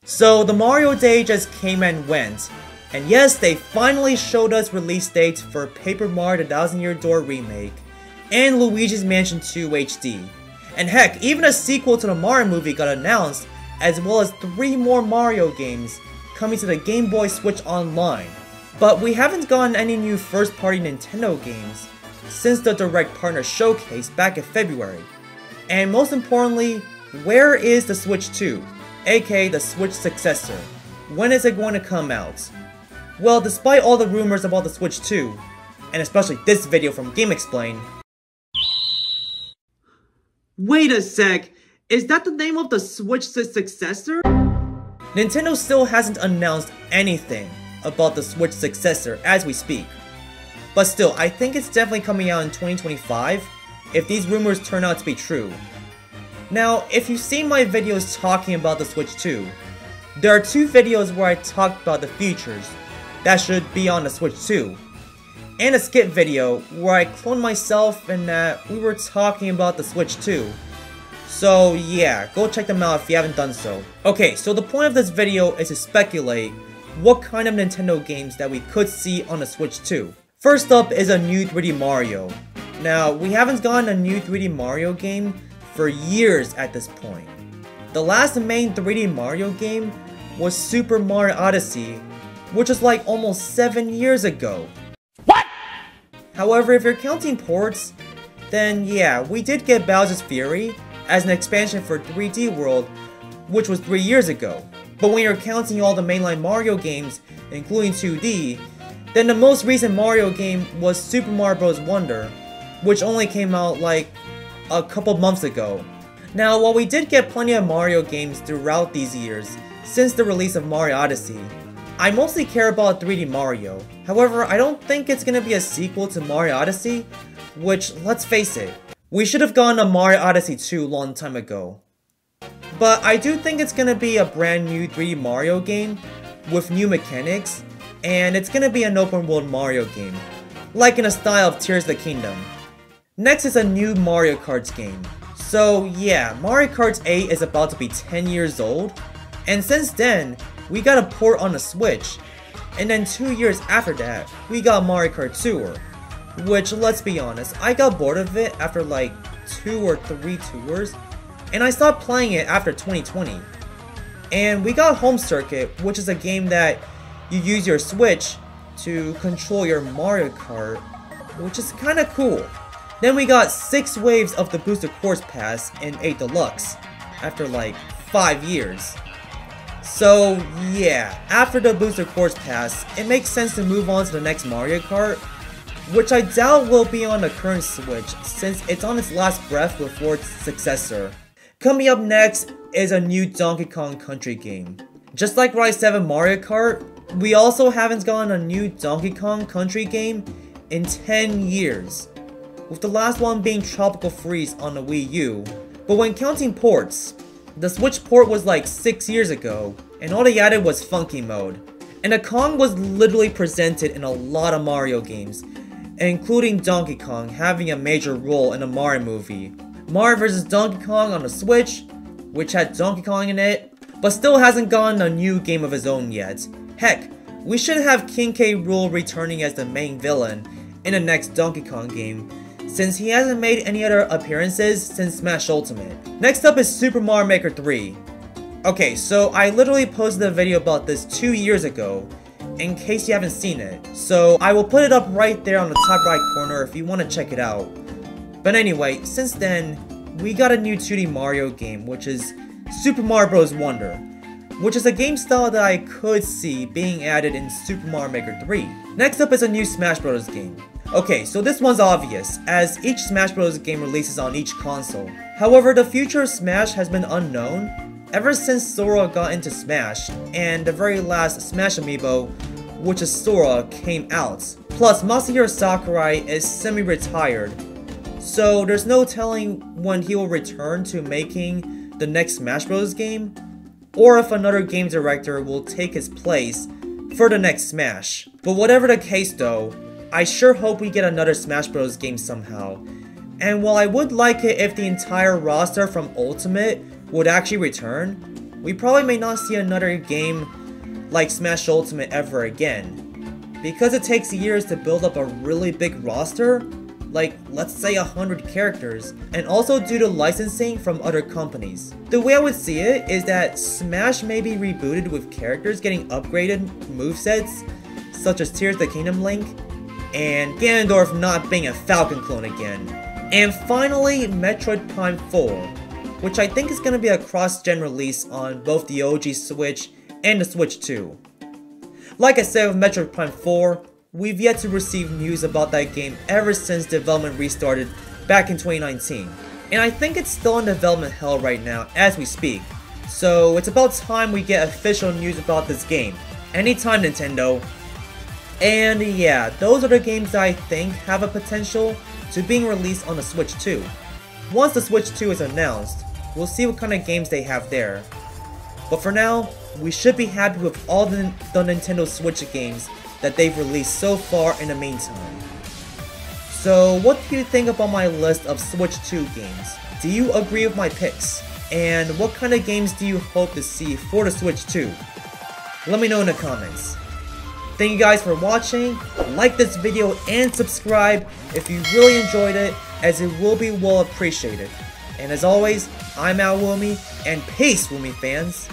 So the Mario Day just came and went, and yes, they finally showed us release dates for Paper Mario: The Thousand Year Door Remake and Luigi's Mansion 2 HD. And heck, even a sequel to the Mario movie got announced, as well as 3 more Mario games coming to the Game Boy Switch Online. But we haven't gotten any new first-party Nintendo games since the Direct Partner Showcase back in February. And most importantly, where is the Switch 2, aka the Switch successor? When is it going to come out? Well, despite all the rumors about the Switch 2, and especially this video from GameXplain. Wait a sec, is that the name of the Switch successor? Nintendo still hasn't announced anything about the Switch successor as we speak. But still, I think it's definitely coming out in 2025 if these rumors turn out to be true. Now, if you've seen my videos talking about the Switch 2, there are 2 videos where I talked about the features that should be on the Switch 2, and a skip video where I cloned myself and that we were talking about the Switch 2. So yeah, go check them out if you haven't done so. Okay, so the point of this video is to speculate what kind of Nintendo games that we could see on the Switch 2. First up is a new 3D Mario. Now, we haven't gotten a new 3D Mario game for years at this point. The last main 3D Mario game was Super Mario Odyssey, which was like almost 7 years ago. What? However, if you're counting ports, then yeah, we did get Bowser's Fury as an expansion for 3D World, which was 3 years ago. But when you're counting all the mainline Mario games, including 2D, then the most recent Mario game was Super Mario Bros. Wonder, which only came out like a couple months ago. Now, while we did get plenty of Mario games throughout these years, since the release of Mario Odyssey, I mostly care about 3D Mario. However, I don't think it's gonna be a sequel to Mario Odyssey, which, let's face it, we should have gotten a Mario Odyssey 2 long time ago. But I do think it's gonna be a brand new 3D Mario game with new mechanics, and it's gonna be an open world Mario game, like in a style of Tears of the Kingdom. Next is a new Mario Kart game. So yeah, Mario Kart 8 is about to be 10 years old, and since then, we got a port on the Switch, and then 2 years after that, we got Mario Kart Tour, which, let's be honest, I got bored of it after like 2 or 3 tours, and I stopped playing it after 2020. And we got Home Circuit, which is a game that you use your Switch to control your Mario Kart, which is kinda cool. Then we got 6 waves of the Booster Course Pass in 8 Deluxe, after like 5 years. So yeah, after the Booster Course Pass, it makes sense to move on to the next Mario Kart, which I doubt will be on the current Switch since it's on its last breath before its successor. Coming up next is a new Donkey Kong Country game. Just like Rise 7 Mario Kart, we also haven't gotten a new Donkey Kong Country game in 10 years, with the last one being Tropical Freeze on the Wii U. But when counting ports, the Switch port was like 6 years ago, and all they added was Funky Mode. And the Kong was literally presented in a lot of Mario games, including Donkey Kong having a major role in the Mario movie. Mario vs. Donkey Kong on the Switch, which had Donkey Kong in it, but still hasn't gotten a new game of his own yet. Heck, we should have King K. Rool returning as the main villain in the next Donkey Kong game, since he hasn't made any other appearances since Smash Ultimate. Next up is Super Mario Maker 3. Okay, so I literally posted a video about this 2 years ago, in case you haven't seen it. So I will put it up right there on the top right corner if you want to check it out. But anyway, since then, we got a new 2D Mario game, which is Super Mario Bros. Wonder, which is a game style that I could see being added in Super Mario Maker 3. Next up is a new Smash Bros. Game. Okay, so this one's obvious, as each Smash Bros. Game releases on each console. However, the future of Smash has been unknown ever since Sora got into Smash, and the very last Smash amiibo, which is Sora, came out. Plus, Masahiro Sakurai is semi-retired, so there's no telling when he will return to making the next Smash Bros. Game, or if another game director will take his place for the next Smash. But whatever the case though, I sure hope we get another Smash Bros. Game somehow. And while I would like it if the entire roster from Ultimate would actually return, we probably may not see another game like Smash Ultimate ever again, because it takes years to build up a really big roster, like let's say 100 characters, and also due to licensing from other companies. The way I would see it is that Smash may be rebooted with characters getting upgraded movesets, such as Tears of the Kingdom Link, and Ganondorf not being a Falcon clone again. And finally, Metroid Prime 4, which I think is going to be a cross-gen release on both the OG Switch and the Switch 2. Like I said with Metroid Prime 4, we've yet to receive news about that game ever since development restarted back in 2019. And I think it's still in development hell right now as we speak. So it's about time we get official news about this game. Anytime, Nintendo. And yeah, those are the games that I think have a potential to being released on the Switch 2. Once the Switch 2 is announced, we'll see what kind of games they have there. But for now, we should be happy with all the Nintendo Switch games that they've released so far in the meantime. So what do you think about my list of Switch 2 games? Do you agree with my picks? And what kind of games do you hope to see for the Switch 2? Let me know in the comments. Thank you guys for watching. Like this video and subscribe if you really enjoyed it, as it will be well appreciated. And as always, I'm Al Woomy, and peace, Woomy fans.